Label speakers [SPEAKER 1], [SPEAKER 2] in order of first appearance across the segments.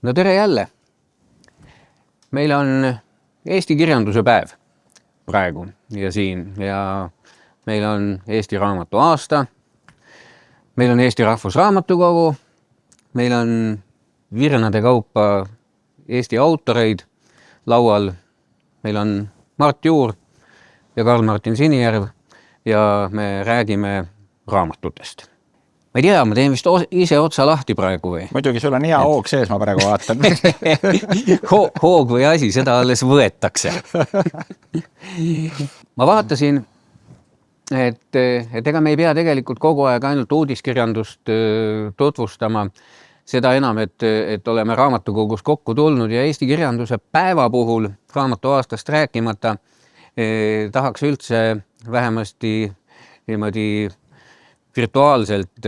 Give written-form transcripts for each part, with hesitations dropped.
[SPEAKER 1] No tere jälle. Meil on Eesti kirjanduse päev praegu ja siin ja meil on Eesti raamatu aasta. Meil on Eesti Rahvusraamatukogu. Meil on virnade kaupa Eesti autoreid laual. Meil on Mart Juur ja Karl-Martin Sinijärv ja me räägime raamatutest. Ma ei tea, ma teen vist ise otsa lahti praegu või?
[SPEAKER 2] Muidugi sul on hea hoog sees, ma praegu vaatan.
[SPEAKER 1] Hoog või asi, seda alles võetakse. Ma vaatasin, et ega me ei pea tegelikult kogu aeg ainult uudiskirjandust tutvustama. Seda enam, et oleme raamatukogus kokku tulnud ja Eesti kirjanduse päeva puhul raamatu aastast rääkimata tahaks üldse vähemasti niimoodi virtuaalselt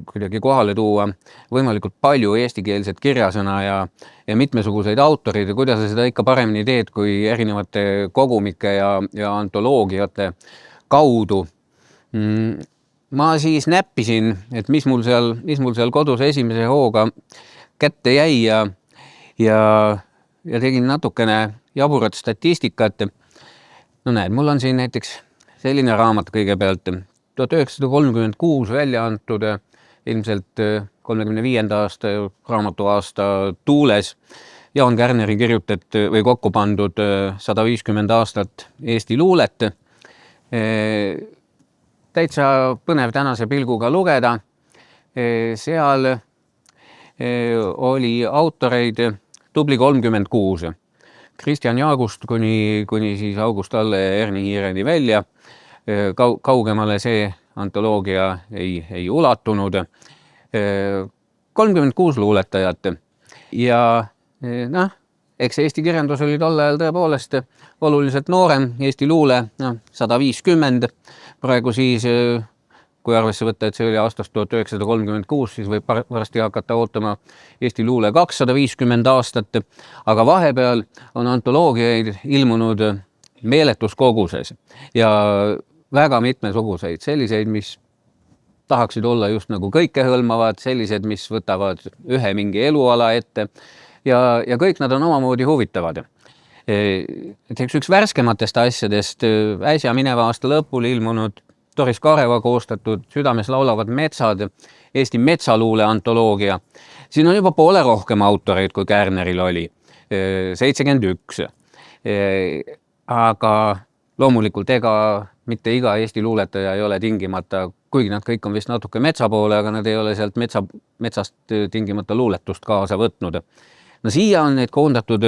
[SPEAKER 1] kuidagi kohale tuua võimalikult palju eestikeelset kirjasõna ja mitmesuguseid autoreid ja kuidas sa seda ikka paremini teed kui erinevate kogumike ja antoloogiate kaudu. Ma siis näppisin, et mis mul seal kodus esimese hooga kätte jäi ja tegin natukene jaburat statistikat. No näed, mul on siin näiteks selline raamat kõigepealt 1936 välja antud, ilmselt 35. aasta raamatu aasta tuules Jaan Kärneri kirjutatud või kokku pandud 150 aastat Eesti luulet. Täitsa põnev tänase pilguga lugeda. Seal oli autoreid tubli 36. Kristjan Jaagust kuni siis August Alle Erni Hiireni välja. Kaugemale see antoloogia ei ulatunud. 36 luuletajat. Ja eks Eesti kirjandus oli tol ajal tõepoolest oluliselt noorem. Eesti luule 150. Praegu siis, kui arvesse võtta, et see oli aastast 1936, siis võib varsti hakata ootama Eesti luule 250 aastat. Aga vahepeal on antoloogiaid ilmunud meeletus koguses ja väga mitmesuguseid, selliseid, mis tahaksid olla just nagu kõikehõlmavad, sellised, mis võtavad ühe mingi eluala ette ja kõik nad on omamoodi huvitavad. Üks värskematest asjadest äsja mineva aasta lõpul ilmunud Doris Kareva koostatud Südames laulavad metsad, Eesti metsaluule antoloogia. Siin on juba poole rohkem autoreid, kui Kärneril oli, 71. Aga loomulikult ega mitte iga Eesti luuletaja ei ole tingimata, kuigi nad kõik on vist natuke metsa poole, aga nad ei ole sealt metsast tingimata luuletust kaasa võtnud. No siia on neid koondatud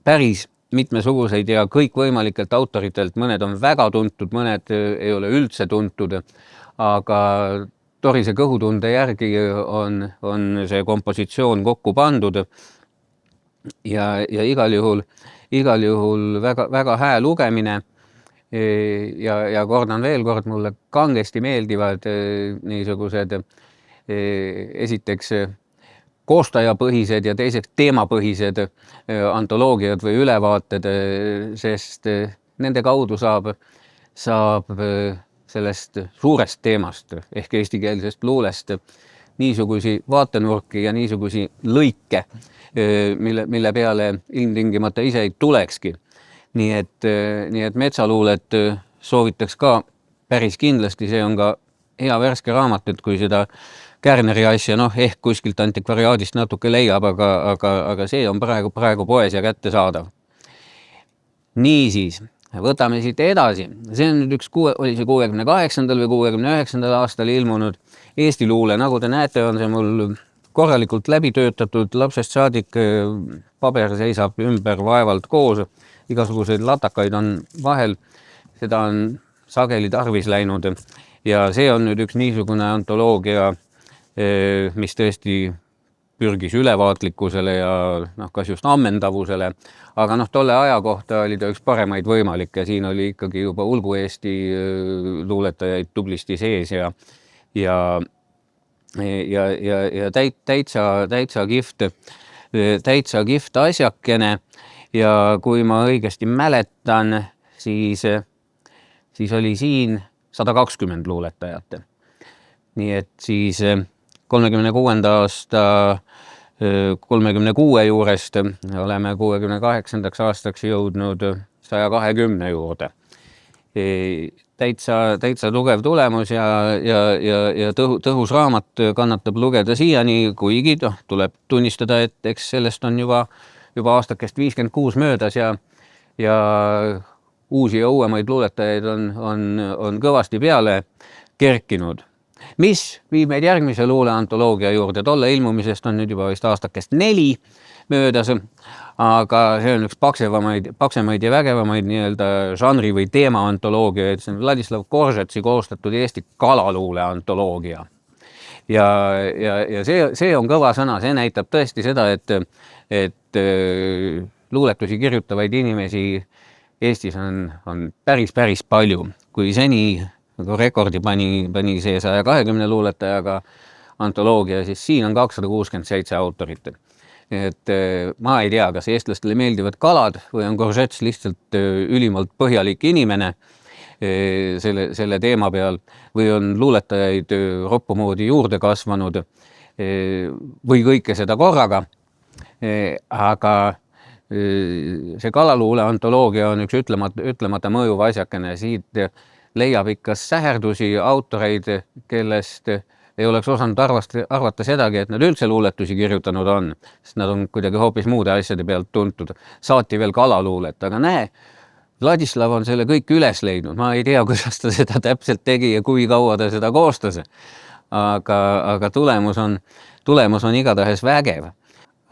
[SPEAKER 1] päris mitmesuguseid ja kõik võimalikelt autoritelt, mõned on väga tuntud, mõned ei ole üldse tuntud, aga Dorise kõhutunde järgi on see kompositsioon kokku pandud ja igal juhul väga hää lugemine. Ja kordan veel kord, mulle kangesti meeldivad niisugused esiteks koostajapõhised ja teiseks teemapõhised antoloogiad või ülevaated, sest nende kaudu saab sellest suurest teemast ehk eestikeelsest luulest niisugusi vaatenurki ja niisugusi lõike, mille peale ilmtingimata ise ei tulekski. Nii et metsaluulet soovitaks ka päris kindlasti, see on ka hea värske raamat, et kui seda Kärneri asja ehk kuskilt antikvariaadist natuke leiab, aga see on praegu poes ja kätte saadav. Niisiis, võtame siit edasi. See on nüüd oli see 68. või 69. aastal ilmunud Eesti luule. Nagu te näete, on see mul korralikult läbi töötatud, lapsest saadik paber seisab ümber vaevalt koos. Igasuguseid latakaid on vahel, seda on sageli tarvis läinud ja see on nüüd üks niisugune antoloogia, mis tõesti pürgis ülevaatlikkusele ja kas just ammendavusele, aga tolle aja kohta oli ta üks paremaid võimalikke, siin oli ikkagi juba ulgu Eesti luuletajaid tublisti sees ja täitsa kihvt asjakene. Ja kui ma õigesti mäletan, siis oli siin 120 luuletajat. Nii et siis 36. aasta 36 juurest oleme 68. aastaks jõudnud 120 juurde. Täitsa tugev tulemus ja tõhus raamat kannatab lugeda siiani, kuigi tuleb tunnistada, et eks sellest on juba aastakest 56 möödas ja uusi ja uuemaid luuletajaid on kõvasti peale kerkinud. Mis viib meid järgmise luuleantoloogia juurde? Tolle ilmumisest on nüüd juba vist aastakest 4 möödas, aga see on üks paksemaid ja vägevamaid nii-öelda žanri või teemaantoloogia, see on Vladislav Koržetsi koostatud Eesti kalaluule antoloogia. Ja see on kõva sõna, see näitab tõesti seda, et luuletusi kirjutavaid inimesi Eestis on päris palju. Kui seni rekordi pani see 120 luuletajaga antoloogia, siis siin on 267 autorit. Et ma ei tea, kas eestlastele meeldivad kalad või on Koržets lihtsalt ülimalt põhjalik inimene selle teema peal või on luuletajaid roppu moodi juurde kasvanud või kõike seda korraga. Aga see kalaluule antoloogia on üks ütlemata mõjuv asjakene. Siit leiab ikka säherdusi autoreid, kellest ei oleks osanud arvata sedagi, et nad üldse luuletusi kirjutanud on, sest nad on kuidagi hoopis muude asjade pealt tuntud. Saati veel kalaluulet, aga näe, Vladislav on selle kõik üles leidnud. Ma ei tea, kuidas ta seda täpselt tegi ja kui kaua ta seda koostas. Aga tulemus on igatahes vägev.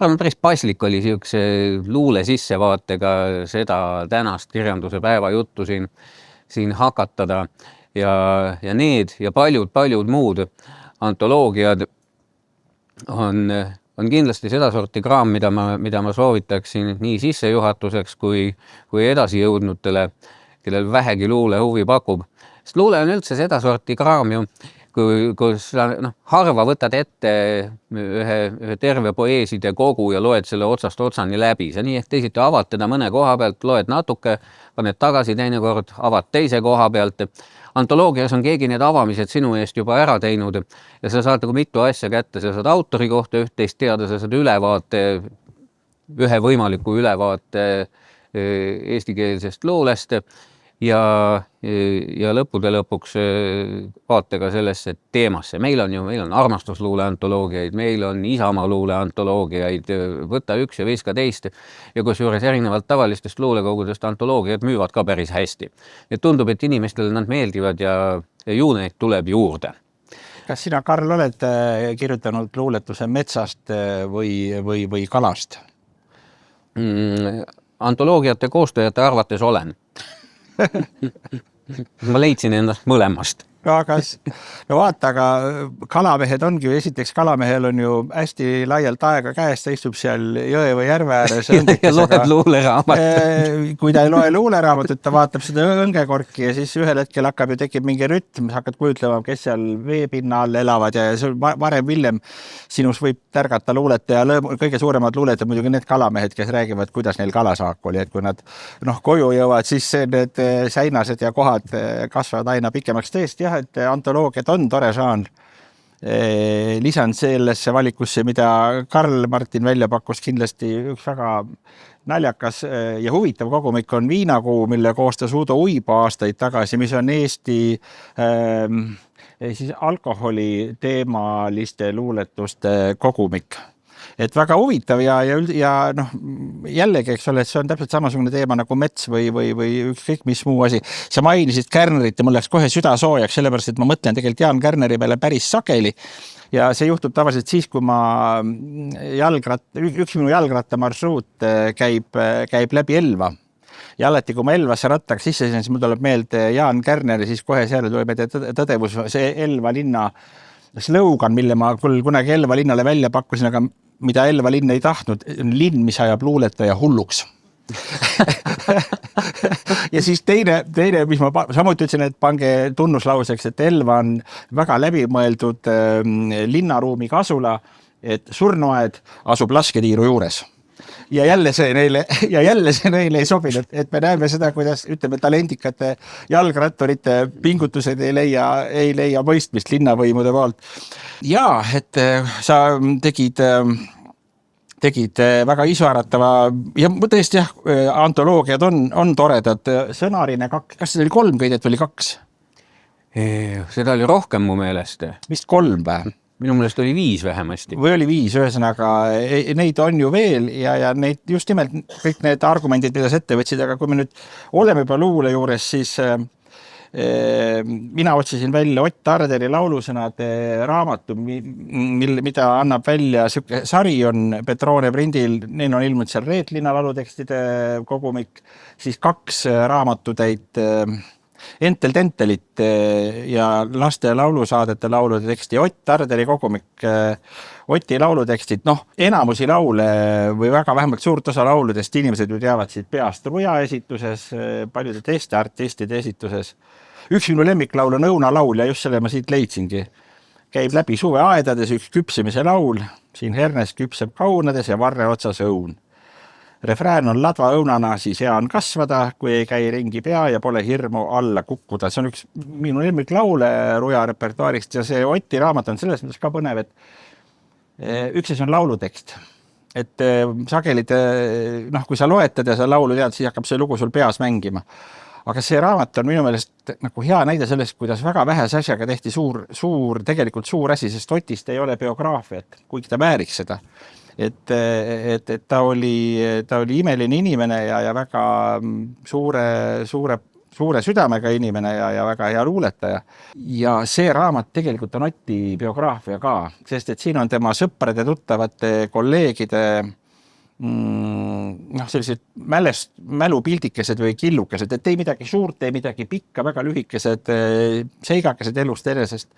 [SPEAKER 1] Päris paslik oli siukse luule sissevaatega seda tänast kirjanduse päeva juttu siin hakatada ja need ja paljud muud antoloogiad on kindlasti seda sorti kraam, mida ma soovitaksin nii sissejuhatuseks kui edasi jõudnutele, kellel vähegi luule huvi pakub. Sest luule on üldse seda sorti kraam ju, kus harva võtad ette ühe terve poeeside kogu ja loed selle otsast otsani läbi. Sa nii ehk teisiti avad teda mõne koha pealt, loed natuke, paned tagasi teinekord, avad teise koha pealt. Antoloogias on keegi need avamised sinu eest juba ära teinud ja sa saad mitu asja kätte. Sa saad autori kohta üht-teist teada, sa saad ühe võimaliku ülevaate eestikeelsest luulest ja lõppude lõpuks vaatega sellesse teemasse. Meil on armastusluule antoloogiaid, meil on Isamaa luule antoloogiaid, võta üks ja viska teist ja kusjuures erinevalt tavalistest luulekogudest antoloogiad müüvad ka päris hästi. Ja tundub, et inimestele nad meeldivad ja ju neid tuleb juurde.
[SPEAKER 2] Kas sina, Karl, oled kirjutanud luuletuse metsast või kalast?
[SPEAKER 1] Antoloogiate koostajate arvates olen. Ma leidsin endast mõlemast.
[SPEAKER 2] No vaata, aga kalamehed ongi ju, esiteks kalamehel on ju hästi laialt aega käes, ta istub seal jõe või järve ääres.
[SPEAKER 1] Ja loed luuleraamat.
[SPEAKER 2] Kui ta ei loe luuleraamatut, ta vaatab seda õngekorki ja siis ühel hetkel tekib mingi rütm, sa hakkad kujutlema, kes seal veepinna all elavad ja varem-hiljem sinus võib tärgata luuleta ja kõige suuremad luuletajad muidugi need kalamehed, kes räägivad, kuidas neil kalasaak oli, et kui nad koju jõuavad, siis need säinased ja kohad kasvavad aina pikemaks. Tõesti, et antoloogiad on tore žanr. Lisan sellesse valikusse, mida Karl Martin välja pakkus, kindlasti üks väga naljakas ja huvitav kogumik on Viinakuu, mille koostas Udo Uibo aastaid tagasi, mis on Eesti siis alkoholi teemaliste luuletuste kogumik. Et väga huvitav ja jällegi, eks ole, see on täpselt samasugune teema nagu mets või ükskõik mis muu asi. Sa mainisid Kärnerit ja mul läks kohe süda soojaks, sellepärast, et ma mõtlen tegelikult Jaan Kärneri peale päris sageli ja see juhtub tavaliselt siis, kui üks minu jalgrattamarsruut käib läbi Elva. Ja alati, kui ma Elvasse rattaks sisse, siis mul tuleb meelde Jaan Kärneri, siis kohe seal tuleb tõdevus, see Elva linna slogan, mille ma kunagi Elva linnale välja pakkusin, aga mida Elva linn ei tahtnud, linn, mis ajab luuletaja hulluks. Ja siis teine, mis ma samuti ütlesin, et pange tunnuslauseks, et Elva on väga läbimõeldud linnaruumi kasula, et surnuaed asub lasketiiru juures. ja jälle see neile ei sobinud, et me näeme seda, kuidas ütleme, talendikate jalgratturite pingutused ei leia mõistmist linnavõimude poolt. Ja, et sa tegid väga isuäratava ja tõesti jah, antoloogiad on toredad. Sõnarine 2, kas see oli 3 kõidet või oli 2?
[SPEAKER 1] Seda oli rohkem mu meelest.
[SPEAKER 2] Vist 3 või?
[SPEAKER 1] Minu meelest oli 5 vähemasti.
[SPEAKER 2] Või oli 5, ühesõnaga neid on ju veel ja neid just nimelt kõik need argumendid, mida sa ette võtsid, aga kui me nüüd oleme juba luule juures, siis mina otsisin välja Ott Tarderi laulusõnade raamatu, mida annab välja sari on Petrone prindil, neil on ilmunud seal Reetlinna laulutekstide kogumik, siis 2 raamatutäit Entel Tentelit ja laste laulusaadete laulude teksti, Ott Tarderi kogumik, Oti laulutekstid, enamusi laule või väga vähemalt suurt osa lauludest inimesed ju teavad siit peast Ruja esituses, paljude teiste artistide esituses. Üks minu lemmiklaul on Õunalaul ja just selle ma siit leidsingi. Käib läbi suveaedades üks küpsemise laul, siin hernes küpseb kaunades ja varre otsas õun. Refrään on ladva õunana, siis hea on kasvada, kui ei käi ringi pea ja pole hirmu alla kukkuda. See on üks minu lemmiklaule Ruja repertuaarist ja see Oti raamat on selles mõttes ka põnev, et üks on laulutekst. Et sageli, kui sa loetad ja sa laulu tead, siis hakkab see lugu sul peas mängima. Aga see raamat on minu meelest nagu hea näide sellest, kuidas väga vähese asjaga tehti tegelikult suur asi, sest Otist ei ole biograafiat, kuigi ta vääriks seda. Et ta oli imeline inimene ja väga suure südamega inimene ja väga hea luuletaja. Ja see raamat tegelikult on Oti biograafia ka, sest et siin on tema sõprade, tuttavate, kolleegide sellised mälupildikesed või killukesed, et ei midagi suurt, ei midagi pikka, väga lühikesed seigakesed elust enesest.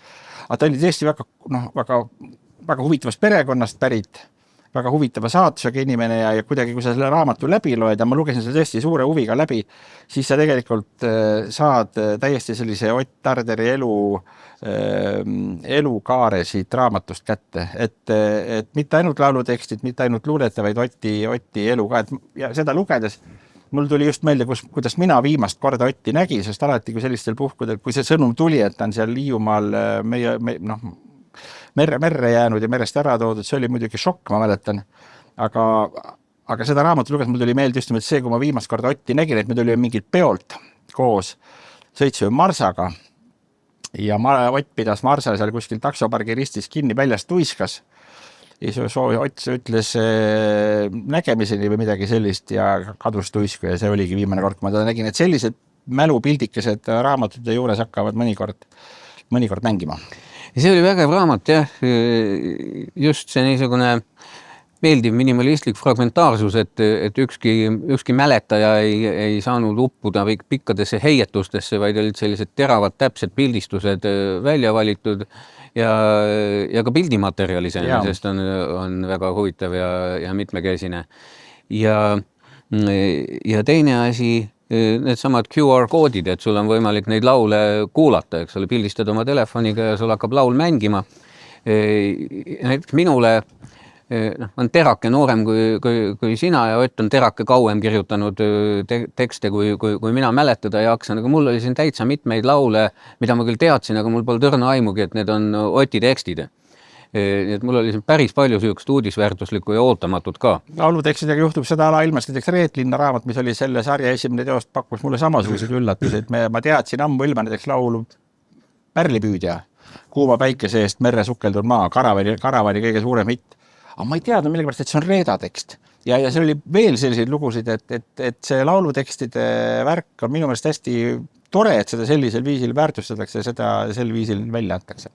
[SPEAKER 2] Aga ta oli tõesti väga huvitavast perekonnast pärit, väga huvitava saatusega inimene ja kuidagi, kui sa selle raamatu läbi loed, ja ma lugesin selle tõesti suure huviga läbi, siis sa tegelikult saad täiesti sellise Ott Tarderi elukaare siit raamatust kätte. Et mitte ainult laulutekstid, mitte ainult luulete, vaid Oti elu ka. Ja seda lugedes mul tuli just meelde, kuidas mina viimast korda Otti nägi, sest alati kui sellistel puhkudel, kui see sõnum tuli, et ta on seal Hiiumaal merre jäänud ja merest ära toodud, see oli muidugi šokk, ma mäletan. Aga seda raamatu luges, mul tuli meelde just nimelt see, kui ma viimast korda Otti nägin, et me tuli mingit peolt koos, sõitsime Marsaga ja Ott pidas Marsa seal kuskil taksopargi ristis kinni, väljast tuiskas. Ja Ott ütles nägemiseni või midagi sellist ja kadus tuisku ja see oligi viimane kord, kui ma teda nägin, et sellised mälupildikesed raamatute juures hakkavad mõnikord mängima.
[SPEAKER 1] Ja see oli vägev raamat, jah. Just see niisugune meeldiv minimalistlik fragmentaarsus, et ükski mäletaja ei saanud uppuda pikkadesse heietustesse, vaid olid sellised teravad, täpsed pildistused välja valitud ja ka pildimaterjali sest on väga huvitav ja mitmekesine. Ja teine asi, need samad QR-koodid, et sul on võimalik neid laule kuulata, eks ole, pildistad oma telefoniga ja sul hakkab laul mängima. Näiteks minule on Terake noorem kui sina ja Ott on Terake kauem kirjutanud tekste, kui mina mäletada jaksan, aga mul oli siin täitsa mitmeid laule, mida ma küll teadsin, aga mul pole tõrna aimugi, et need on Oti tekstid. Nii et mul oli siin päris palju süükst uudisväärtuslikku ja ootamatut ka.
[SPEAKER 2] Laulutekstidega juhtub seda alailmast, näiteks Reetlinna raamat, mis oli selle sarja esimene teost, pakkus mulle samasugused üllatused. Ma teadsin ammu ilma näiteks laulu Pärlipüüdja, Kuuma päikese eest merre sukeldunud maa, Karavani kõige suurem hitt. Aga ma ei teadnud millegipärast, et see on Reeda tekst. Ja see oli veel selliseid lugusid, et see laulutekstide värk on minu meelest hästi tore, et seda sellisel viisil väärtustatakse ja seda sel viisil välja antakse.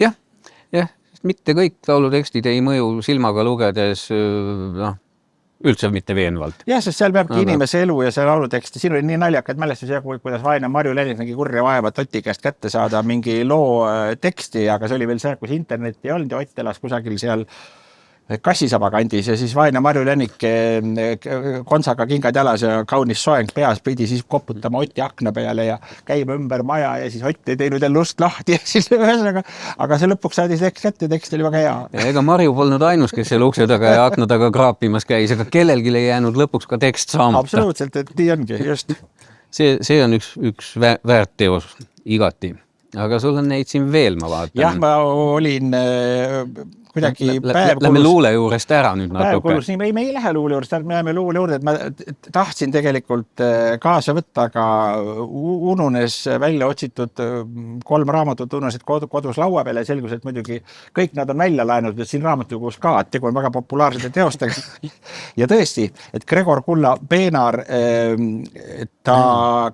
[SPEAKER 1] Jah. Mitte kõik laulutekstid ei mõju silmaga lugedes üldse mitte veenvalt.
[SPEAKER 2] Jah, sest seal peabki inimese elu ja see lauluteksti. Siin oli nii naljakad mälestus, kuidas vaene Marju Lenik nägi kurja vaeva Oti käest kätte saada mingi loo teksti, aga see oli veel see, kus internet ei olnud ja Ott elas kusagil seal Kassisaba kandis ja siis vaene Marju Lännik kontsaga kingad jalas ja kaunis soeng peas pidi siis koputama Oti akna peale ja käima ümber maja ja siis Ott ei teinud jälle ust lahti ja siis ühesõnaga, aga see lõpuks saadi tekst kätte, tekst oli väga hea.
[SPEAKER 1] Ja ega Marju polnud ainus, kes seal ukse taga ja akna taga kraapimas käis, aga kellelgi ei jäänud lõpuks ka tekst saamata.
[SPEAKER 2] Absoluutselt, et nii ongi, just.
[SPEAKER 1] See on üks väärt teos igati, aga sul on neid siin veel, ma vaatan.
[SPEAKER 2] Jah, ma olin kuidagi
[SPEAKER 1] Lähme luule juurest ära nüüd natuke.
[SPEAKER 2] Me ei lähe luule juurest, me jääme luule juurde, et ma tahtsin tegelikult kaasa võtta, aga ununes välja otsitud 3 raamatut, ununesid kodus laua peale ja selgus, et muidugi kõik nad on välja laenud, et siin raamatukogus ka, et tegu on väga populaarsete teostega. Ja tõesti, et Gregor Kulla peenar, ta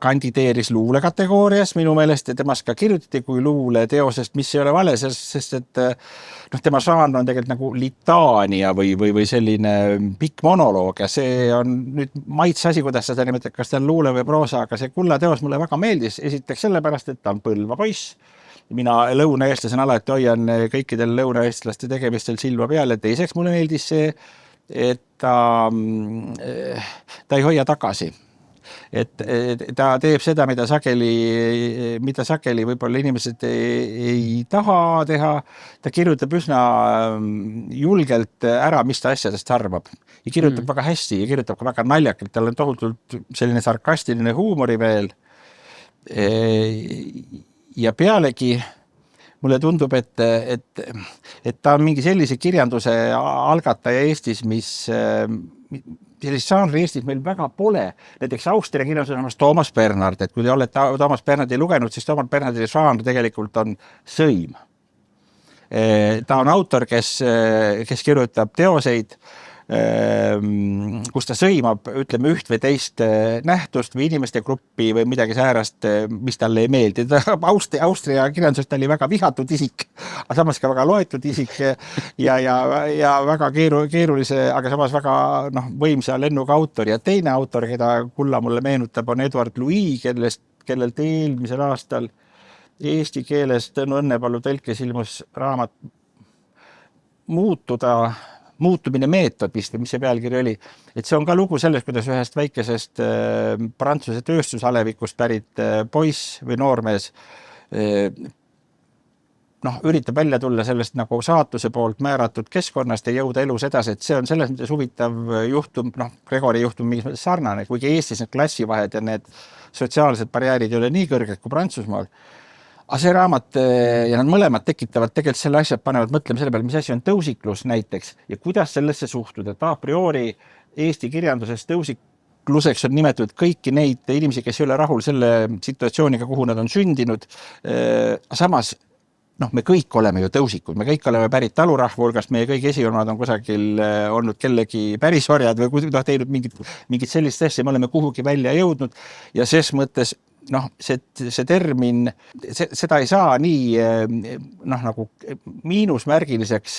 [SPEAKER 2] kandideeris luule kategoorias minu meelest ja temast ka kirjutati kui luule teosest, mis ei ole vale, sest et tema žanr on tegelikult nagu litaania või selline pikk monoloog ja see on nüüd maitse asi, kuidas seda nimetab, kas ta on luule või proosa, aga see Kulla teos mulle väga meeldis, esiteks sellepärast, et ta on Põlva poiss. Mina lõunaeestlasena alati hoian kõikidel lõunaeestlaste tegemistel silma peal ja teiseks mulle meeldis see, et ta ei hoia tagasi. Et ta teeb seda, mida sageli võib-olla inimesed ei taha teha. Ta kirjutab üsna julgelt ära, mis ta asjadest arvab. Ja kirjutab väga hästi ja kirjutab ka väga naljakalt. Tal on tohutult selline sarkastiline huumori veel. Ja pealegi mulle tundub, et ta on mingi sellise kirjanduse algataja Eestis, mis sellist žanri Eestis meil väga pole. Näiteks Austria kirjanduses Toomas Bernhard, et kui te olete Toomas Bernhardi lugenud, siis Toomas Bernhardi žanr tegelikult on sõim. Ta on autor, kes kirjutab teoseid, kus ta sõimab, ütleme, üht või teist nähtust või inimeste gruppi või midagi säärast, mis talle ei meeldi. Austria kirjandusest oli väga vihatud isik, aga samas ka väga loetud isik ja väga keerulise, aga samas väga võimsa lennuga autor. Ja teine autor, keda Kulla mulle meenutab, on Edward Louis, kellelt eelmisel aastal eesti keeles Tõnu Õnnepalu tõlkes ilmus raamat Muutumine meetod vist või mis see pealkiri oli. Et see on ka lugu sellest, kuidas ühest väikesest Prantsuse tööstusalevikust pärit poiss või noormees üritab välja tulla sellest nagu saatuse poolt määratud keskkonnast ja jõuda elus edasi. Et see on selles mõttes huvitav juhtum, Gregori juhtum mingis mõttes sarnane, kuigi Eestis need klassivahed ja need sotsiaalsed barjäärid ei ole nii kõrged kui Prantsusmaal. Aga see raamat ja nad mõlemad tekitavad tegelikult selle asja, panevad mõtlema selle peale, mis asi on tõusiklus näiteks ja kuidas sellesse suhtuda. Et a priori Eesti kirjanduses tõusikluseks on nimetatud kõiki neid inimesi, kes ei ole rahul selle situatsiooniga, kuhu nad on sündinud. Samas, me kõik oleme ju tõusikud, me kõik oleme pärit talurahva hulgast, meie kõik esivanemad on kusagil olnud kellegi pärisorjad või teinud mingit sellist asja, me oleme kuhugi välja jõudnud ja ses mõttes see termin, seda ei saa nii nagu miinusmärgiliseks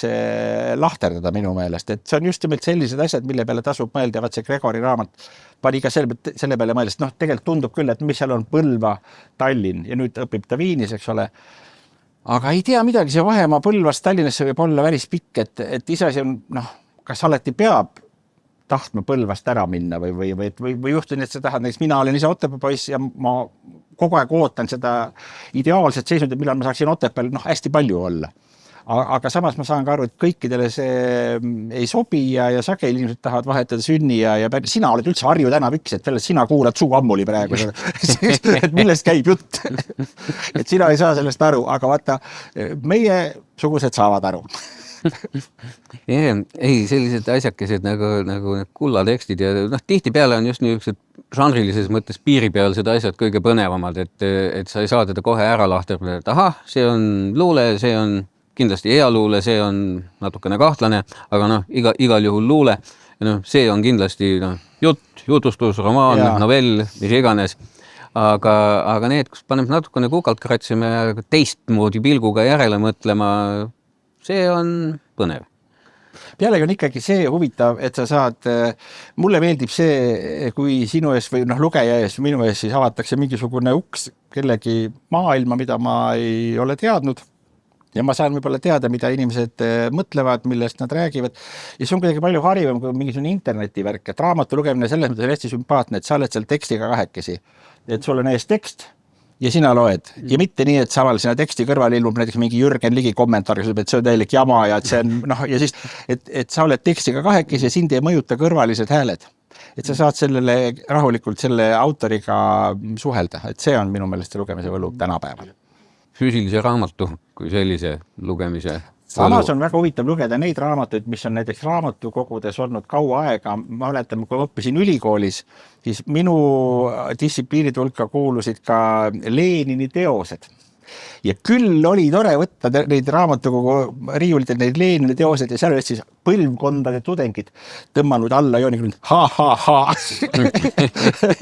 [SPEAKER 2] lahterdada minu meelest, et see on just nimelt sellised asjad, mille peale tasub mõelda, vaat see Gregori raamat pani ka selle peale mõelda, sest tegelikult tundub küll, et mis seal on Põlva, Tallinn ja nüüd õpib ta Viinis, eks ole. Aga ei tea midagi, see vahemaa Põlvast Tallinnasse võib olla päris pikk, et iseasi on, kas alati peab tahtma Põlvast ära minna või juhtun, et sa tahad, näiteks mina olen ise Otepää poiss ja ma kogu aeg ootan seda ideaalset seisundit, millal ma saaksin Otepääl hästi palju olla. Aga samas ma saan ka aru, et kõikidele see ei sobi ja sageli inimesed tahavad vahetada sünni ja sina oled üldse Harju tänavüks, et sina kuulad suu ammuli praegu, et millest käib jutt. Et sina ei saa sellest aru, aga vaata, meie sugused saavad aru.
[SPEAKER 1] Ei, sellised asjakesed nagu Kulla tekstid ja tihti peale on just niisugused žanrilises mõttes piiripealsed asjad kõige põnevamad, et sa ei saa teda kohe ära lahterdada, et ahah, see on luule, see on kindlasti hea luule, see on natukene kahtlane, aga igal juhul luule. See on kindlasti jutustus, romaan, novell, mis iganes. Aga need, kus paneb natukene kukalt kratsima ja teistmoodi pilguga järele mõtlema, see on põnev.
[SPEAKER 2] Pealegi on ikkagi see huvitav, et sa saad, mulle meeldib see, kui sinu ees või lugeja ees, minu ees siis avatakse mingisugune uks kellegi maailma, mida ma ei ole teadnud. ja ma saan võib-olla teada, mida inimesed mõtlevad, millest nad räägivad. Ja see on kuidagi palju harivam kui mingisugune internetivärk, et raamatu lugemine selles mõttes on hästi sümpaatne, et sa oled seal tekstiga kahekesi. Et sul on ees tekst ja sina loed. Ja mitte nii, et samal sinna teksti kõrval ilmub näiteks mingi Jürgen Ligi kommentaar, et see on täielik jama ja et see on, ja siis, et sa oled tekstiga kahekesi ja sind ei mõjuta kõrvalised hääled. Et sa saad sellele rahulikult selle autoriga suhelda, et see on minu meelest lugemise võlu tänapäeval.
[SPEAKER 1] Füüsilise raamatu kui sellise lugemise.
[SPEAKER 2] Samas on väga huvitav lugeda neid raamatuid, mis on näiteks raamatukogudes olnud kaua aega. Ma mäletan, kui ma õppisin ülikoolis, siis minu distsipliinide hulka kuulusid ka Lenini teosed. Ja küll oli tore võtta neid raamatukogu riiulitel, neid Lenini teosed ja seal olid siis põlvkondade tudengid tõmmanud alla jooni küll,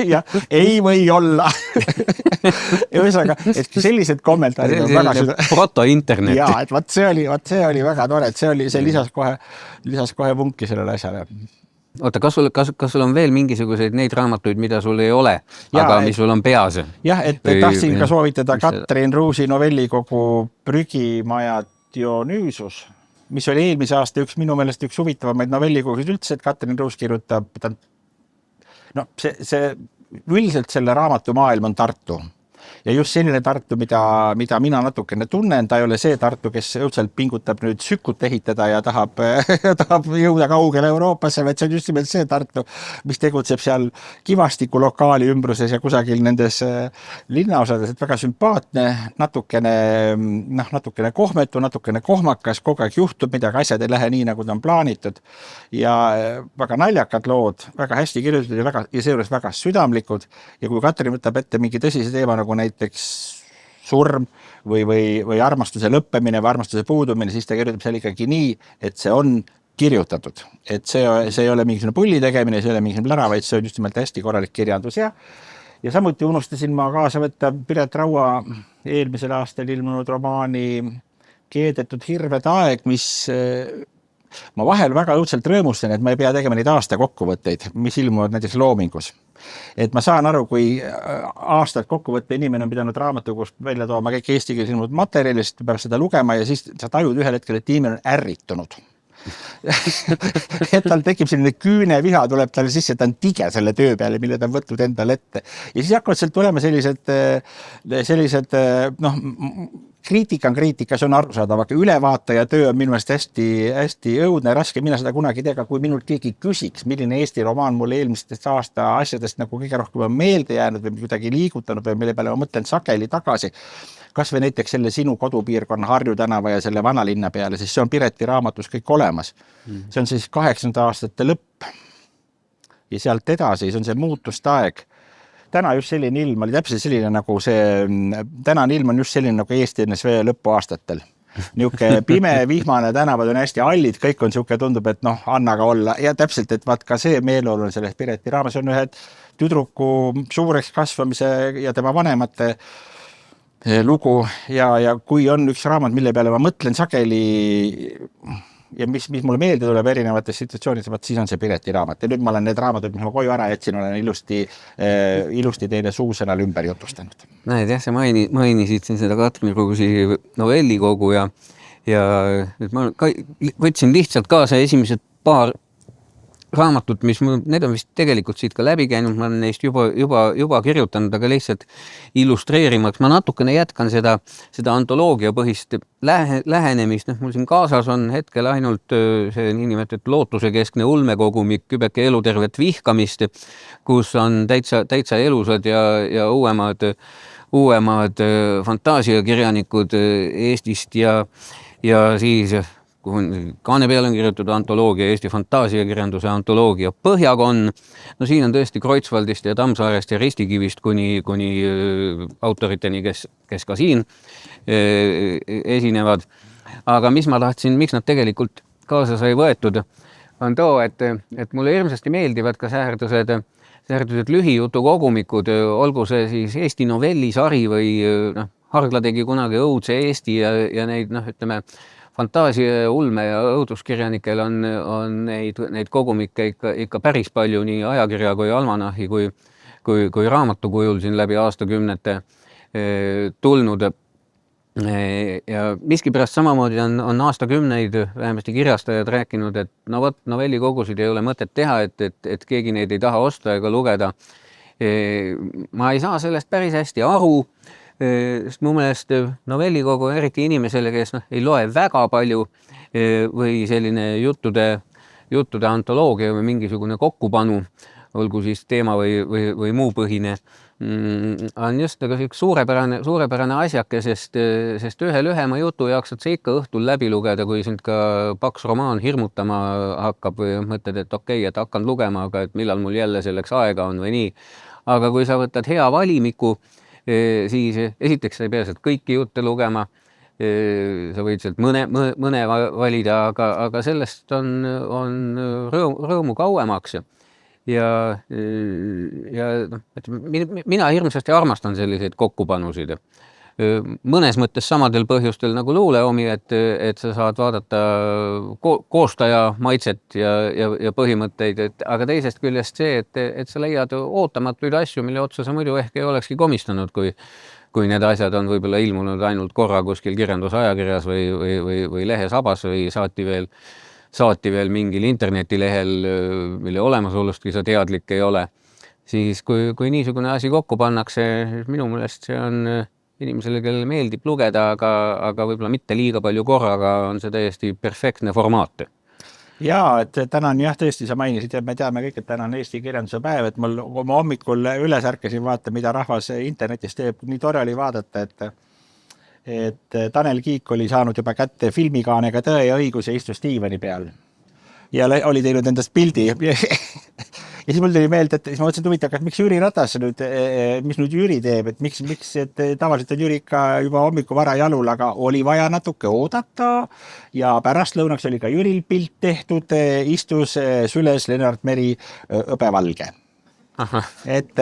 [SPEAKER 2] ja ei või olla. Ja ühesõnaga, et sellised kommentaarid on väga
[SPEAKER 1] proto-internet.
[SPEAKER 2] Ja, et see oli väga tore, et see lisas kohe vunki sellele asjale.
[SPEAKER 1] Oota, kas sul on veel mingisuguseid neid raamatuid, mida sul ei ole, aga mis sul on peas?
[SPEAKER 2] Jah, et tahtsin ka soovitada Katrin Ruusi novellikogu Prügimaja Dionüüsus, mis oli eelmise aasta minu meelest üks huvitavamaid novellikogusid üldse, et Katrin Ruus kirjutab, see üldiselt selle raamatu maailm on Tartu. Ja just selline Tartu, mida mina natukene tunnen, ta ei ole see Tartu, kes õudselt pingutab nüüd sükut ehitada ja tahab jõuda kaugele Euroopasse, vaid see on just nimelt see Tartu, mis tegutseb seal Kivastiku lokaali ümbruses ja kusagil nendes linnaosades, et väga sümpaatne, natukene kohmetu, natukene kohmakas, kogu aeg juhtub midagi, asjad ei lähe nii, nagu ta on plaanitud ja väga naljakad lood, väga hästi kirjutatud ja seejuures väga südamlikud ja kui Katrin võtab ette mingi tõsise teema nagu näiteks surm või armastuse lõppemine või armastuse puudumine, siis ta kirjutab seal ikkagi nii, et see on kirjutatud. Et see ei ole mingisugune pulli tegemine, see ei ole mingisugune plära, vaid see on just nimelt hästi korralik kirjandus. Ja samuti unustasin ma kaasa võtta Piret Raua eelmisel aastal ilmunud romaani Keedetud hirvede aeg, mis ma vahel väga õudselt rõõmustan, et ma ei pea tegema neid aasta kokkuvõtteid, mis ilmuvad näiteks Loomingus. Et ma saan aru, kui aastat kokkuvõtte inimene on pidanud raamatukogust välja tooma kõik eesti keeles ilmunud materjalist, peab seda lugema ja siis sa tajud ühel hetkel, et inimene on ärritunud. Et tal tekib selline küüneviha, tuleb talle sisse, et ta on tige selle töö peale, mille ta on võtnud endale ette. Ja siis hakkavad sealt tulema sellised kriitika on kriitika, see on arusaadav, aga ülevaataja töö on minu meelest hästi õudne, raske mina seda kunagi teha, kui minult keegi küsiks, milline Eesti romaan mulle eelmistest aasta asjadest nagu kõige rohkem on meelde jäänud või kuidagi liigutanud või mille peale ma mõtlen sageli tagasi. Kas või näiteks selle sinu kodupiirkonna Harju tänava ja selle vanalinna peale, siis see on Pireti raamatus kõik olemas. See on siis 80 aastate lõpp ja sealt edasi, see on see muutuste aeg. Täna just selline ilm oli täpselt selline nagu tänane ilm on just selline nagu Eesti NSV lõpuaastatel. Niuke pime, vihmane tänavad on hästi hallid, kõik on siuke, tundub, et annaga olla ja täpselt, et vaat ka see meeleolu on selles Pireti raamas on ühed tüdruku suureks kasvamise ja tema vanemate lugu ja kui on üks raamat, mille peale ma mõtlen sageli ja mis mulle meelde tuleb erinevates situatsioonides, siis on see Pireti raamat. Ja nüüd ma olen need raamatud, mis ma koju ära jätsin, olen ilusti teile suusõnal ümber jutustanud.
[SPEAKER 1] Näed, jah, sa mainisid siin seda Katrin Ruusi novellikogu ja nüüd ma võtsin lihtsalt kaasa esimesed paar raamatut, need on vist tegelikult siit ka läbi käinud, ma olen neist juba kirjutanud, aga lihtsalt illustreerimaks. Ma natukene jätkan seda antoloogia põhist lähenemist. Mul siin kaasas on hetkel ainult see niinimetatud lootusekeskne ulmekogumik Kübeke elutervet vihkamist, kus on täitsa elusad ja uuemad fantaasiakirjanikud Eestist ja siis kuhu kaane peale on kirjutatud antoloogia, Eesti fantaasiakirjanduse antoloogia Põhjakon. No siin on tõesti Kreutzwaldist ja Tammsaarest ja Ristikivist kuni autoriteni, kes ka siin esinevad. Aga mis ma tahtsin, miks nad tegelikult kaasa sai võetud, on too, et mulle hirmsasti meeldivad ka säherdused lühijutukogumikud, olgu see siis Eesti novellisari või Hargla tegi kunagi õudse Eesti ja neid, ütleme, fantaasia, ulme ja õuduskirjanikel on neid kogumikke ikka päris palju nii ajakirja kui almanahi kui raamatu kujul siin läbi aastakümnete tulnud. Ja miskipärast samamoodi on aastakümneid vähemasti kirjastajad rääkinud, et no vot, novellikogusid ei ole mõtet teha, et keegi neid ei taha osta ega lugeda. Ma ei saa sellest päris hästi aru, sest mu meelest novellikogu eriti inimesele, kes ei loe väga palju või selline juttude antoloogia või mingisugune kokkupanu, olgu siis teema või muu põhine, on just nagu üks suurepärane asjake, sest ühe lühema jutu jaksad sa ikka õhtul läbi lugeda, kui sind ka paks romaan hirmutama hakkab või mõtled, et okei, et hakkan lugema, aga et millal mul jälle selleks aega on või nii. Aga kui sa võtad hea valimiku, siis esiteks sa ei pea sealt kõiki jutte lugema, sa võid sealt mõne valida, aga sellest on rõõmu kauemaks. Ja mina hirmsasti armastan selliseid kokkupanusid. Mõnes mõttes samadel põhjustel nagu luule omi, et sa saad vaadata koostaja maitset ja põhimõtteid, aga teisest küljest see, et sa leiad ootamatuid asju, mille otsa sa muidu ehk ei olekski komistanud, kui need asjad on võib-olla ilmunud ainult korra kuskil kirjandusajakirjas või lehesabas või saati veel mingil internetilehel, mille olemasolustki sa teadlik ei ole. Siis kui niisugune asi kokku pannakse, minu meelest see on inimesele, kellele meeldib lugeda, aga võib-olla mitte liiga palju korraga, on see täiesti perfektne formaat.
[SPEAKER 2] Jaa, et täna on tõesti, sa mainisid, ja me teame kõik, et täna on Eesti kirjanduse päev, et mul oma hommikul üles ärkasin vaata, mida rahvas internetis teeb. Nii tore oli vaadata, et Tanel Kiik oli saanud juba kätte filmikaanega Tõe ja õigus ja istus diivani peal. Ja oli teinud endast pildi. Ja siis mul tuli meelde, et siis ma mõtlesin, et huvitav, miks Jüri Ratas nüüd, mis nüüd Jüri teeb, et miks, et tavaliselt on Jüri ikka juba hommiku vara jalul, aga oli vaja natuke oodata ja pärast lõunaks oli ka Jüril pilt tehtud, istus süles Lennart Meri õbevalge. Et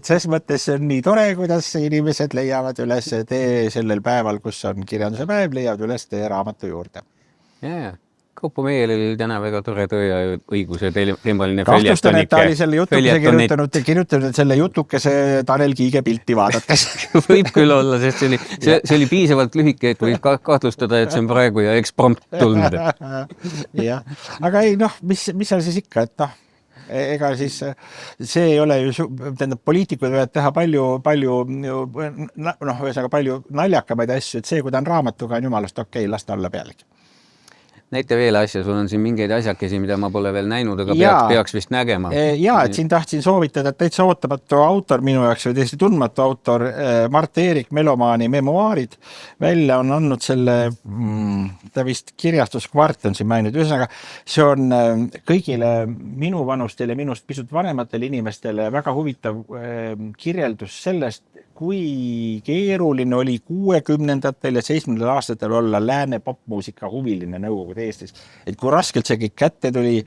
[SPEAKER 2] ses mõttes on nii tore, kuidas inimesed leiavad üles tee sellel päeval, kus on kirjanduse päev, leiavad üles tee raamatu juurde.
[SPEAKER 1] Jaa. Kaupo Meiel oli täna väga tore Tõe ja õiguse teemaline
[SPEAKER 2] kahtlustan, et ta oli selle jutukese kirjutanud selle jutukese Tanel Kiige pilti vaadates.
[SPEAKER 1] Võib küll olla, sest see oli piisavalt lühike, et võib kahtlustada, et see on praegu ja eksprompt tulnud.
[SPEAKER 2] Ja. Aga ei, mis seal siis ikka, et ega siis see ei ole ju, poliitikud võivad teha palju naljakamaid asju, et see, kui ta on raamatuga, on jumalast okei, lasta olla pealegi.
[SPEAKER 1] Näite veel asja, sul on siin mingeid asjakesi, mida ma pole veel näinud, aga peaks vist nägema.
[SPEAKER 2] Jaa, et siin tahtsin soovitada, et täitsa ootamatu autor minu jaoks või tõesti tundmatu autor Mart-Erik Melomaani memuaarid välja on andnud selle, ta vist kirjastuskvart on siin maininud. Ühesõnaga, see on kõigile minu vanustele, minust pisut vanematele inimestele väga huvitav kirjeldus sellest, kui keeruline oli 60ndatel ja 70ndatel aastatel olla lääne popmuusika huviline Nõukogude Eestis. Et kui raskelt see kõik kätte tuli,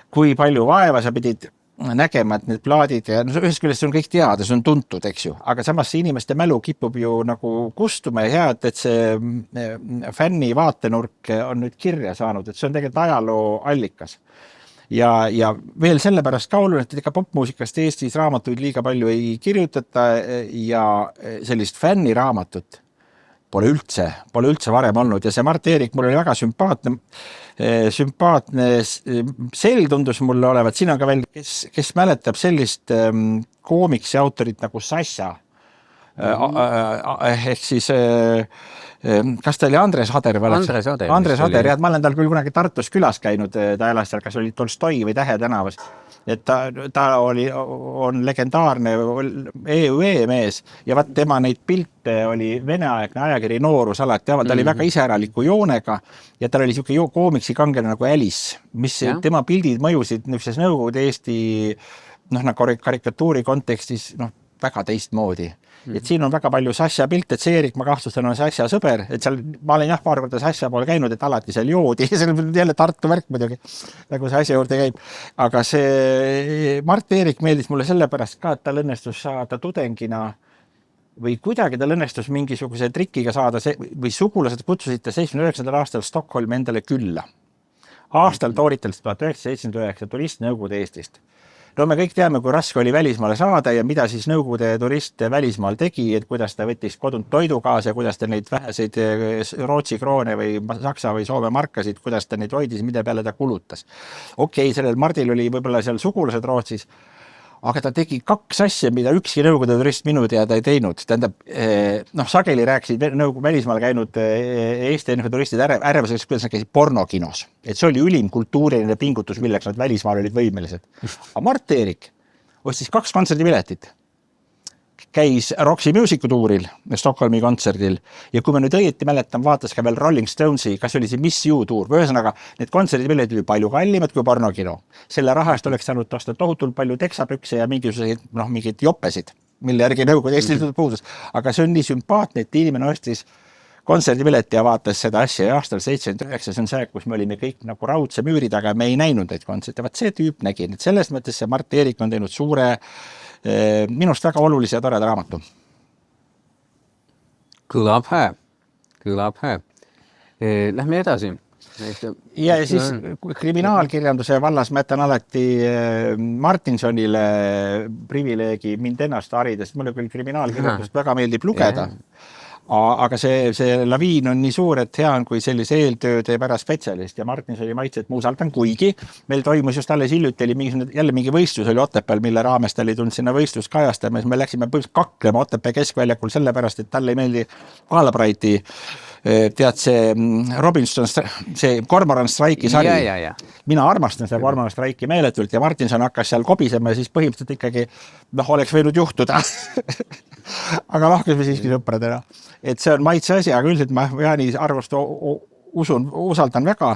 [SPEAKER 2] kui palju vaeva sa pidid nägema, et need plaadid ja ühest küljest on kõik teada, see on tuntud, eks ju, aga samas see inimeste mälu kipub ju nagu kustuma ja hea, et see fänni vaatenurk on nüüd kirja saanud, et see on tegelikult ajaloo allikas. Ja veel sellepärast ka oluline, et ega popmuusikast Eestis raamatuid liiga palju ei kirjutata ja sellist fänniraamatut pole üldse varem olnud ja see Mart-Erik mul oli väga sümpaatne sel tundus mulle olevat, siin on ka veel, kes mäletab sellist koomiksi autorit nagu Sasja ehk siis kas ta oli Andres Hader? Andres Hader, jah, ma olen tal küll kunagi Tartus külas käinud, ta elas seal, kas oli Tolstoi või Tähe tänavas, et ta on legendaarne EUE mees ja vaat tema neid pilte oli veneaegne ajakiri Noorus alati, ta oli väga iseäraliku joonega ja tal oli siuke koomiksi kangene nagu Alice, mis tema pildid mõjusid niisuguses Nõukogude Eesti karikatuuri kontekstis väga teistmoodi. Et siin on väga palju Sasja pilt, et see Erik, ma kahtlustan, on Sasja sõber, et seal, ma olen paar korda Sasja poole käinud, et alati seal joodi, see on jälle Tartu värk muidugi, nagu see asja juurde käib. Aga see Mart-Erik meeldis mulle sellepärast ka, et tal õnnestus saada tudengina või kuidagi tal õnnestus mingisuguse trikiga saada või sugulased kutsusid ta 79. aastal Stockholmi endale külla. Aastal tooritel 1979 turist Nõukogude Eestist. no me kõik teame, kui raske oli välismaale saada ja mida siis Nõukogude turist välismaal tegi, et kuidas ta võttis kodunt toidu kaasa ja kuidas ta neid väheseid Rootsi kroone või Saksa või Soome markasid, kuidas ta neid hoidis, mida peale ta kulutas. Okei, sellel Mardil oli võib-olla seal sugulased Rootsis, aga ta tegi 2 asja, mida ükski Nõukogude turist minu teada ei teinud. Tähendab, sageli rääkisid välismaal käinud Eesti turistid ärevuseks, kuidas nad käisid pornokinos. Et see oli ülim kultuuriline pingutus, milleks nad välismaal olid võimelised. Aga Mart Eerik ostis 2 kontserdipiletit. Käis Roxy Musicu tuuril, Stockholmi kontserdil ja kui ma nüüd õieti mäletan, vaatas ka veel Rolling Stonesi, kas oli see Miss You tuur. Ühesõnaga, need kontserdipiletid oli palju kallimad kui pornokino. Selle rahast oleks saanud osta tohutult palju teksapükse ja mingid joppesid, mille järgi Nõukogude Eesti puudus. Aga see on nii sümpaatne, et inimene ostis kontserdipileti ja vaatas seda asja ja aastal 79, see on see, kus me olime kõik nagu raudse müüri taga, me ei näinud neid kontserte. Vaat see tüüp nägi, et selles mõttes see Mart Eerik on teinud suure minust väga olulise ja toreda raamatu.
[SPEAKER 1] Kõlab hää. Lähme edasi.
[SPEAKER 2] Ja siis kriminaalkirjanduse vallas ma jätan alati Martinsonile privileegi mind ennast harides. Mulle küll kriminaalkirjandust väga meeldib lugeda. Aga see laviin on nii suur, et hea on, kui sellise eeltöö teeb ära spetsialist ja Martinsoni maitset ma usaldan, kuigi meil toimus just alles hiljuti jälle mingi võistlus oli Otepääl, mille raames ta oli tulnud sinna võistlus kajastama ja me läksime kaklema Otepää keskväljakul sellepärast, et talle ei meeldi Kaalabraiti tead see Robinson, see Cormoran Strike'i sari. Mina armastan seda Cormoran Strike'i meeletult ja Martinson hakkas seal kobisema ja siis põhimõtteliselt ikkagi oleks võinud juhtuda. Aga lahkusime siiski sõpradena. Et see on maitse asi, aga üldiselt ma Jaani arvust usaldan väga.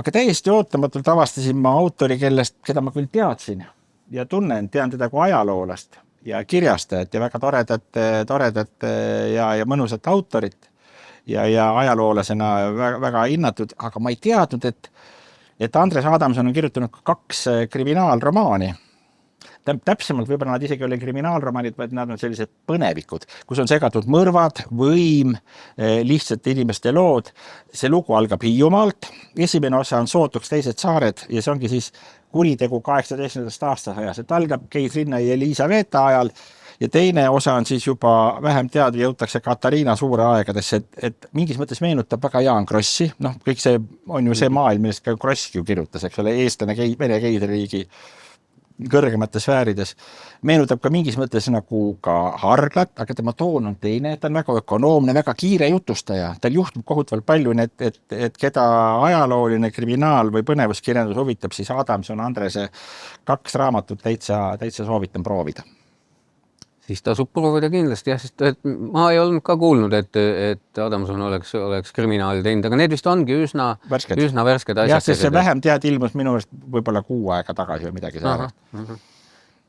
[SPEAKER 2] Aga täiesti ootamatult avastasin ma autori, keda ma küll teadsin ja tean teda kui ajaloolast ja kirjastajat ja väga toredat ja mõnusat autorit. Ja ajaloolasena väga hinnatud, aga ma ei teadnud, et Andres Adamson on kirjutanud 2 kriminaalromaani. Täpsemalt võib-olla nad isegi oli kriminaalromaanid, vaid nad on sellised põnevikud, kus on segatud mõrvad, võim, lihtsate inimeste lood. See lugu algab Hiiumaalt, esimene osa on Sootuks teised saared ja see ongi siis kuritegu 18. aastasajas, et algab Keis Rinna ja Elisaveta ajal ja teine osa on siis juba vähem teada, jõutakse Katariina suure aegadesse, et mingis mõttes meenutab väga Jaan Krossi, kõik see on ju see maailm, millest ka Kross ju kirjutas, eks ole, eestlane Vene keisririigi kõrgemates sfäärides. Meenutab ka mingis mõttes nagu ka Harglat, aga tema toon on teine, ta on väga ökonoomne, väga kiire jutustaja. Tal juhtub kohutavalt palju, et keda ajalooline kriminaal või põnevuskirjandus huvitab, siis Adamson, Andrese 2 raamatut täitsa soovitan proovida.
[SPEAKER 1] Siis tasub proovida kindlasti, sest ma ei olnud ka kuulnud, et Adamson oleks kriminaali teinud, aga need vist ongi üsna värsked asjad.
[SPEAKER 2] Jah, sest see vähem tead ilmus minu eest võib-olla 6 aega tagasi või midagi säärast.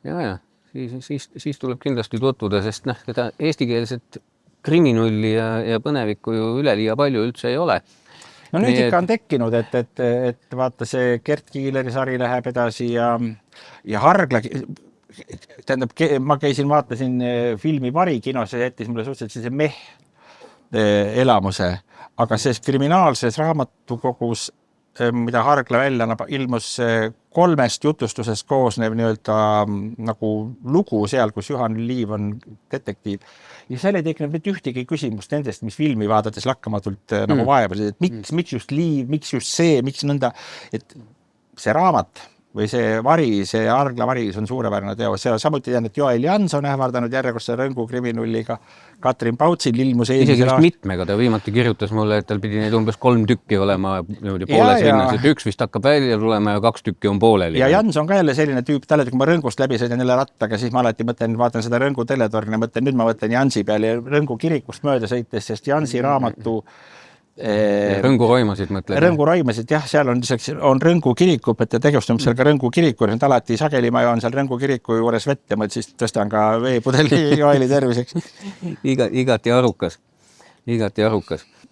[SPEAKER 1] Ja, siis tuleb kindlasti tutvuda, sest seda eestikeelset kriminulli ja põnevikku ju üleliia palju üldse ei ole.
[SPEAKER 2] No nüüd ikka on tekkinud, et vaata see Gert Kiileri sari läheb edasi ja Hargla tähendab, ma vaatasin filmi Vari kinos ja jättis mulle suhteliselt see elamuse, aga see kriminaalses raamatukogus, mida Hargla välja ilmus 3 jutustusest koosnev nagu lugu seal, kus Juhan Liiv on detektiiv. Ja seal ei tekkinud mitte ühtegi küsimust nendest, mis filmi vaadates lakkamatult nagu vaevasid, et miks just Liiv, miks just see, miks nõnda, et see raamat või see Vari, see Hargla Vari, see on suurepärane teos. Samuti tean, et Joel Jans on ähvardanud järjekordse Rõngu kriminulliga. Katrin Pautsil ilmus
[SPEAKER 1] isegi vist mitmega, ta viimati kirjutas mulle, et tal pidi neid umbes 3 tükki olema pooles linnas, et 1 vist hakkab välja tulema ja 2 tükki on pooleli. Ja
[SPEAKER 2] Jans on ka jälle selline tüüp, talle, kui ma Rõngust läbi sõidan jälle rattaga, siis ma alati vaatan seda Rõngu teletorni ja nüüd ma võtan Jansi peale ja Rõngu kirikust mööda sõites, sest Jansi raamatu
[SPEAKER 1] Rõngu roimasid mõtled?
[SPEAKER 2] Rõngu roimasid, jah, seal on Rõngu kirikupet ja tegevustab seal ka Rõngu kiriku, nüüd alati sageli ma joon seal Rõngu kiriku juures vett ja ma siis tõstan ka veepudeli Joeli terviseks.
[SPEAKER 1] Igati arukas.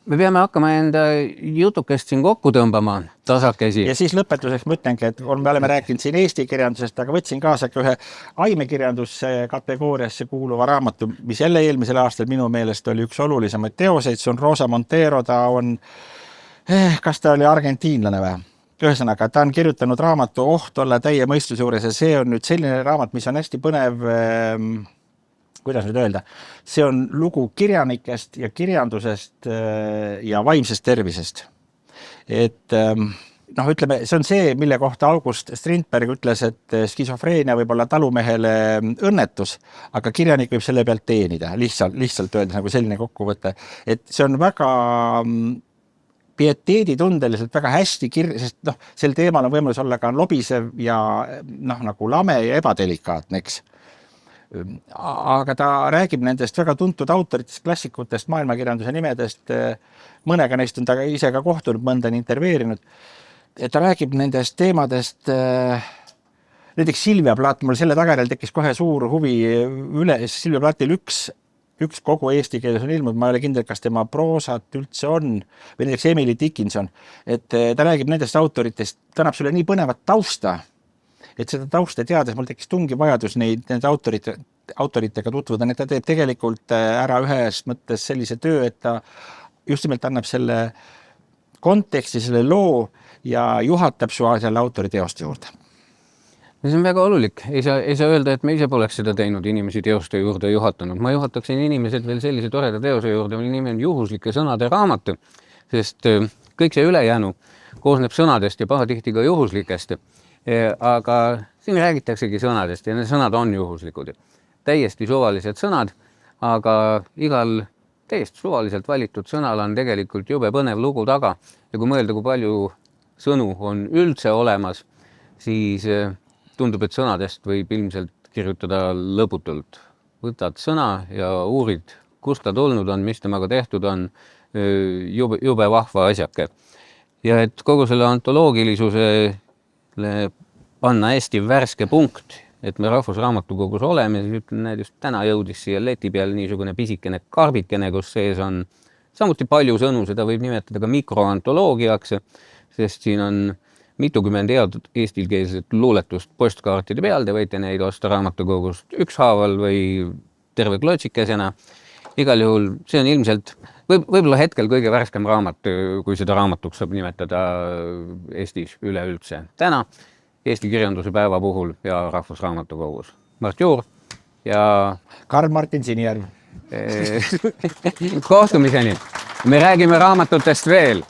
[SPEAKER 1] Me peame hakkama enda jutukest siin kokku tõmbama tasakesi.
[SPEAKER 2] Ja siis lõpetuseks mõtlengi, et me oleme rääkinud siin Eesti kirjandusest, aga võtsin kaasa ühe aimekirjanduse kategooriasse kuuluva raamatu, mis jälle eelmisel aastal minu meelest oli üks olulisemaid teoseid. See on Rosa Montero, ta on, kas ta oli argentiinlane või? ühesõnaga, ta on kirjutanud raamatu Oht olla täie mõistuse juures ja see on nüüd selline raamat, mis on hästi põnev, kuidas nüüd öelda, see on lugu kirjanikest ja kirjandusest ja vaimsest tervisest. Et ütleme, see on see, mille kohta August Strindberg ütles, et skisofreenia võib olla talumehele õnnetus, aga kirjanik võib selle pealt teenida, lihtsalt öeldes nagu selline kokkuvõte. Et see on väga pieteeditundeliselt väga hästi sest sel teemal on võimalus olla ka lobisev ja nagu lame ja ebadelikaatne, eks. Aga ta räägib nendest väga tuntud autoritest, klassikutest, maailmakirjanduse nimedest, mõnega neist on ta ise ka kohtunud, mõnda on interveerinud. Ta räägib nendest teemadest, näiteks Silvia Plath, mul selle tagajärjel tekkis kohe suur huvi üle, Silvia Plathil üks kogu eesti keeles on ilmunud, ma ei ole kindel, kas tema proosat üldse on, või näiteks Emily Dickinson, et ta räägib nendest autoritest, ta annab sulle nii põnevat tausta, et seda tausta teades mul tekkis tungi vajadus nende autoritega tutvuda, et ta teeb tegelikult ära ühes mõttes sellise töö, et ta just nimelt annab selle konteksti, selle loo ja juhatab su selle autori teoste juurde.
[SPEAKER 1] See on väga olulik. Ei saa öelda, et me ise poleks seda teinud, inimesi teoste juurde juhatanud. Ma juhataksin inimesed veel sellise toreda teose juurde, mille nimi on juhuslike sõnade raamat, sest kõik see ülejäänu koosneb sõnadest ja pahatihti ka juhuslikest. Aga siin räägitaksegi sõnadest ja need sõnad on juhuslikud. Täiesti suvalised sõnad, aga igal täiesti suvaliselt valitud sõnal on tegelikult jube põnev lugu taga. Ja kui mõelda, kui palju sõnu on üldse olemas, siis tundub, et sõnadest võib ilmselt kirjutada lõputult. Võtad sõna ja uurid, kust ta tulnud on, mis temaga tehtud on, jube vahva asjake. Ja et kogu selle antoloogilisuusele panna hästi värske punkt, et me Rahvusraamatukogus oleme, siis ütlen, näed, just täna jõudis siia leti peal niisugune pisikene karbikene, kus sees on samuti palju sõnu, seda võib nimetada ka mikroantoloogiaks, sest siin on mitukümmend head eestilkeelset luuletust postkaartide peal, te võite neid osta raamatukogust ükshaaval või terve klotsikesena. Igal juhul see on ilmselt võib-olla hetkel kõige värskem raamat, kui seda raamatuks saab nimetada Eestis üleüldse. Täna Eesti kirjanduse päeva puhul ja Rahvusraamatukogus. Mart Juur ja
[SPEAKER 2] Karl-Martin Sinijärv.
[SPEAKER 1] Kohtumiseni. Me räägime raamatutest veel.